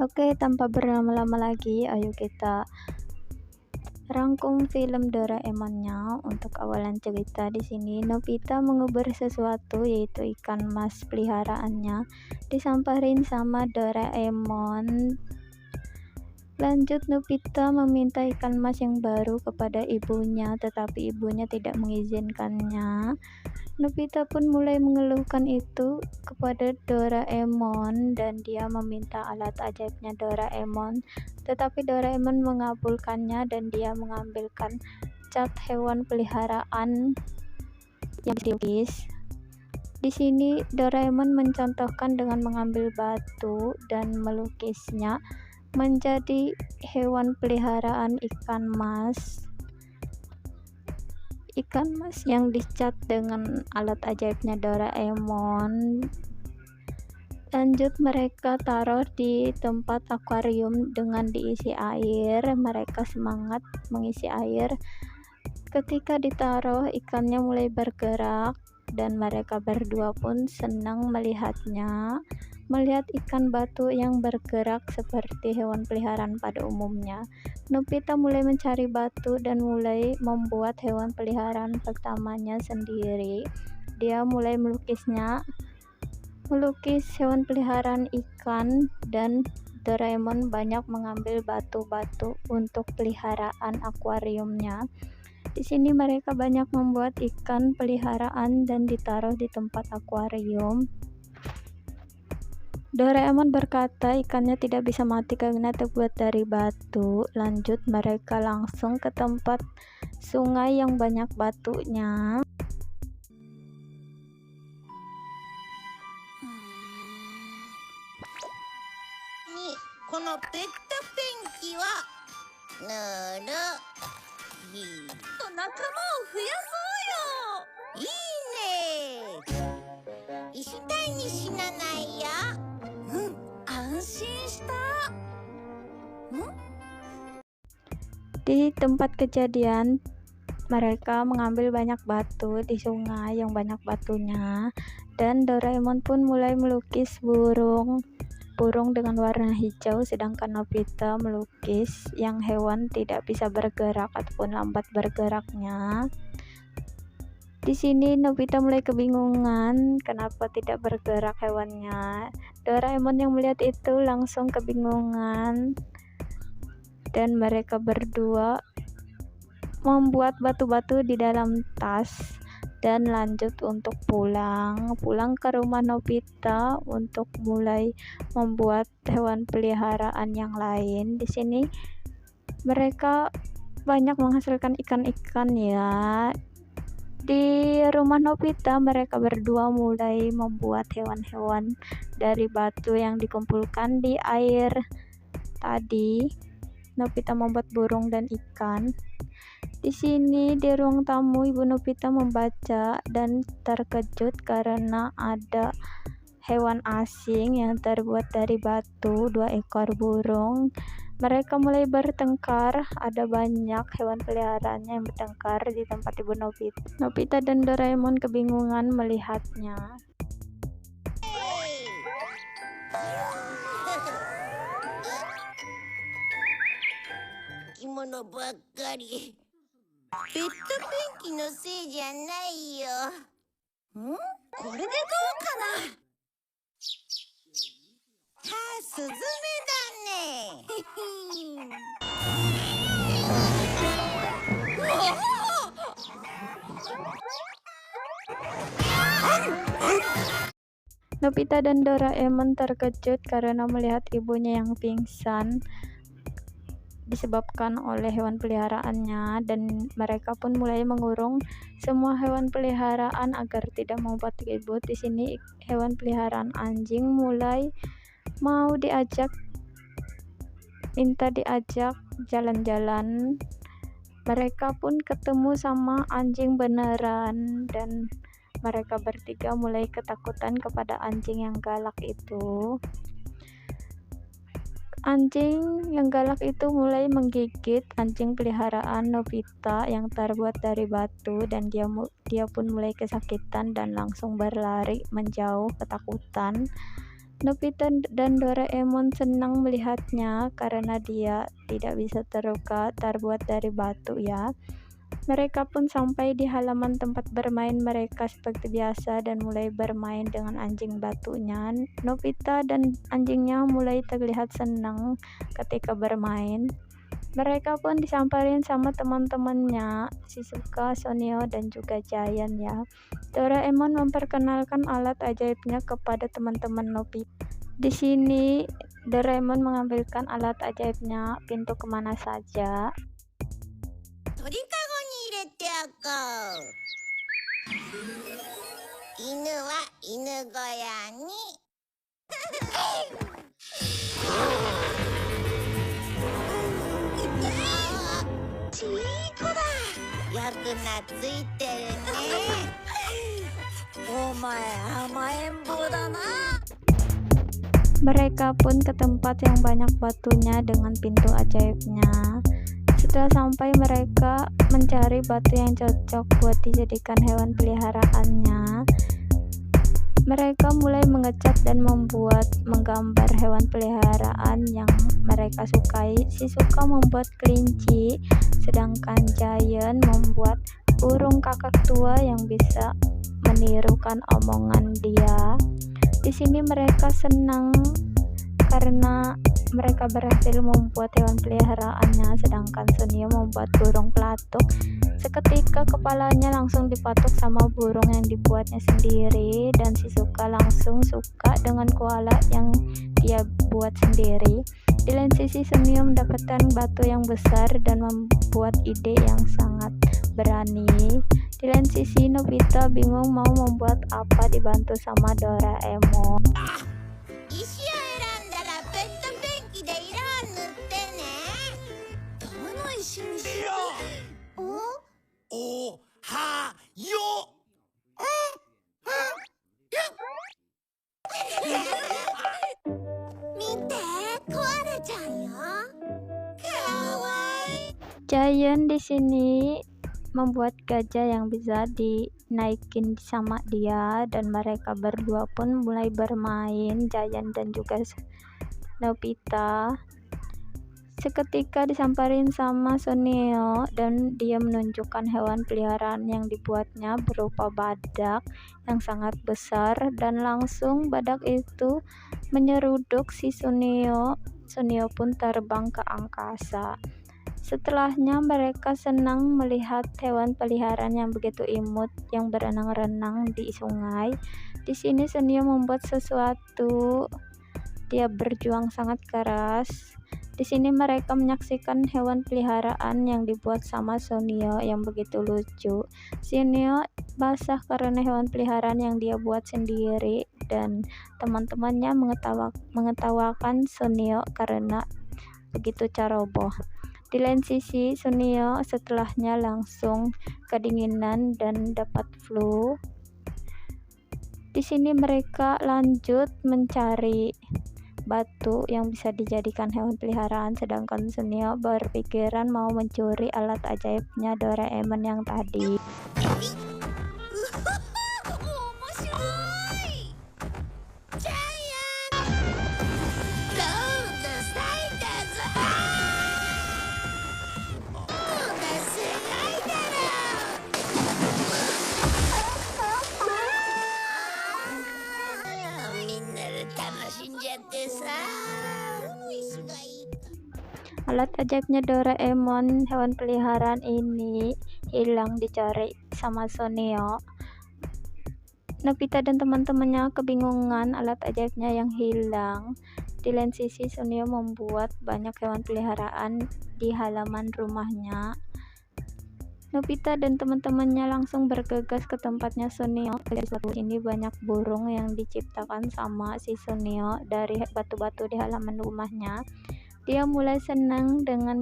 Oke, tanpa berlama-lama lagi, ayo kita rangkum film Doraemonnya. Untuk awalan cerita di sini, Nobita mengubur sesuatu yaitu ikan mas peliharaannya disamperin sama Doraemon. Lanjut, Nobita meminta ikan mas yang baru kepada ibunya, tetapi ibunya tidak mengizinkannya. Nobita pun mulai mengeluhkan itu kepada Doraemon dan dia meminta alat ajaibnya Doraemon, tetapi Doraemon mengabulkannya dan dia mengambilkan cat hewan peliharaan yang dilukis. Di sini Doraemon mencontohkan dengan mengambil batu dan melukisnya menjadi hewan peliharaan ikan mas yang dicat dengan alat ajaibnya Doraemon. Lanjut, mereka taruh di tempat akuarium dengan diisi air. Mereka semangat mengisi air. Ketika ditaruh, ikannya mulai bergerak dan mereka berdua pun senang melihatnya. Melihat ikan batu yang bergerak seperti hewan peliharaan pada umumnya, Nobita mulai mencari batu dan mulai membuat hewan peliharaan pertamanya sendiri. Dia mulai melukis hewan peliharaan ikan, dan Doraemon banyak mengambil batu-batu untuk peliharaan akuariumnya. Di sini mereka banyak membuat ikan peliharaan dan ditaruh di tempat akuarium. Doraemon berkata ikannya tidak bisa mati karena terbuat dari batu. Lanjut, mereka langsung ke tempat sungai yang banyak batunya. Nih, このペッタペンキはぬる仲間を増やそうよ。いいね。石体に死なないよ。安心した。Di tempat kejadian, mereka mengambil banyak batu di sungai yang banyak batunya, dan Doraemon pun mulai melukis burung dengan warna hijau, sedangkan Nobita melukis yang hewan tidak bisa bergerak ataupun lambat bergeraknya. Di sini Nobita mulai kebingungan kenapa tidak bergerak hewannya. Doraemon yang melihat itu langsung kebingungan dan mereka berdua membuat batu-batu di dalam tas dan lanjut untuk pulang ke rumah Nobita untuk mulai membuat hewan peliharaan yang lain. Di sini mereka banyak menghasilkan ikan-ikan ya. Di rumah Nobita, mereka berdua mulai membuat hewan-hewan dari batu yang dikumpulkan di air tadi. Nobita membuat burung dan ikan. Di sini di ruang tamu, Ibu Nobita membaca dan terkejut karena ada hewan asing yang terbuat dari batu, 2 ekor burung. Mereka mulai bertengkar, ada banyak hewan peliharaannya yang bertengkar di tempat Ibu Nobita. Nobita dan Doraemon kebingungan melihatnya. 生き物ばっかり。ペットペンキのせいじゃないよ。これでどうかな。スズメだね。Nobita dan Doraemon terkejut karena melihat ibunya yang pingsan disebabkan oleh hewan peliharaannya, dan mereka pun mulai mengurung semua hewan peliharaan agar tidak membuat ribut. Di sini hewan peliharaan anjing mulai mau minta diajak jalan-jalan. Mereka pun ketemu sama anjing beneran dan mereka bertiga mulai ketakutan kepada anjing yang galak itu. Anjing yang galak itu mulai menggigit anjing peliharaan Nobita yang terbuat dari batu, dan dia pun mulai kesakitan dan langsung berlari menjauh ketakutan. Nobita dan Doraemon senang melihatnya karena dia tidak bisa terbuat dari batu ya. Mereka pun sampai di halaman tempat bermain mereka seperti biasa dan mulai bermain dengan anjing batunya. Nobita dan anjingnya mulai terlihat senang ketika bermain. Mereka pun disamperin sama teman-temannya, Shizuka, Sonio, dan juga Giant ya. Doraemon memperkenalkan alat ajaibnya kepada teman-teman Nobita. Di sini Doraemon mengambilkan alat ajaibnya pintu kemana saja. 鳥かごに入れておこう。犬は犬小屋に。チーコだ。よく懐いてるね。お前甘えん坊だな。 Mereka pun ke tempat yang banyak batunya dengan pintu ajaibnya. Setelah sampai, mereka mencari batu yang cocok buat dijadikan hewan peliharaannya. Mereka mulai mengecat dan menggambar hewan peliharaan yang mereka sukai. Shizuka membuat kelinci, sedangkan Giant membuat burung kakak tua yang bisa menirukan omongan dia. Di sini mereka senang karena mereka berhasil membuat hewan peliharaannya, sedangkan Sunio membuat burung pelatuk. Seketika kepalanya langsung dipatuk sama burung yang dibuatnya sendiri, dan Shizuka langsung suka dengan koala yang dia buat sendiri. Di lain sisi, Sunio mendapatkan batu yang besar dan membuat ide yang sangat berani. Di lain sisi, Nobita bingung mau membuat apa, dibantu sama Doraemon. 石を選んだらペットペンキで色を塗ってね。どの石にしよう。おはよ。見て、コアラちゃんよ。かわいい。 Giant di sini membuat gajah yang bisa dinaikin sama dia, dan mereka berdua pun mulai bermain, Giant dan juga Nobita. Seketika disamperin sama Sunio dan dia menunjukkan hewan peliharaan yang dibuatnya berupa badak yang sangat besar, dan langsung badak itu menyeruduk si Sunio. Sunio pun terbang ke angkasa. Setelahnya mereka senang melihat hewan peliharaan yang begitu imut yang berenang-renang di sungai. Di sini Sunio membuat sesuatu. Dia berjuang sangat keras. Di sini mereka menyaksikan hewan peliharaan yang dibuat sama Sunio yang begitu lucu. Sunio basah karena hewan peliharaan yang dia buat sendiri, dan teman-temannya mengetawakan Sunio karena begitu ceroboh. Di lain sisi, Sunio setelahnya langsung kedinginan dan dapat flu. Di sini mereka lanjut mencari batu yang bisa dijadikan hewan peliharaan, sedangkan Sunio berpikiran mau mencuri alat ajaibnya Doraemon yang tadi. 面白い。ジャイアン。ロードスタイダーズ。ロードスライダー。みんなで楽しんじゃってさ。石がいい。 Alat ajaibnya Doraemon, hewan peliharaan ini hilang dicari sama Sunio. Nobita dan teman-temannya kebingungan alat ajaibnya yang hilang. Di lain sisi, Sunio membuat banyak hewan peliharaan di halaman rumahnya. Nobita dan teman-temannya langsung bergegas ke tempatnya Sunio. Di sini banyak burung yang diciptakan sama si Sunio dari batu-batu di halaman rumahnya. Dia mulai senang dengan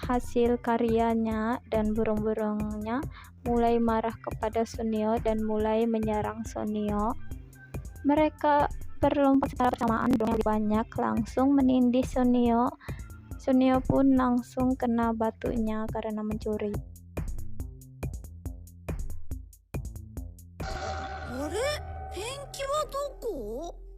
hasil karyanya, dan burung-burungnya mulai marah kepada Sunio dan mulai menyerang Sunio. Mereka berlompat secara bersamaan, burung yang lebih banyak langsung menindih Sunio. Sunio pun langsung kena batunya karena mencuri. あれ、ペンキはどこ？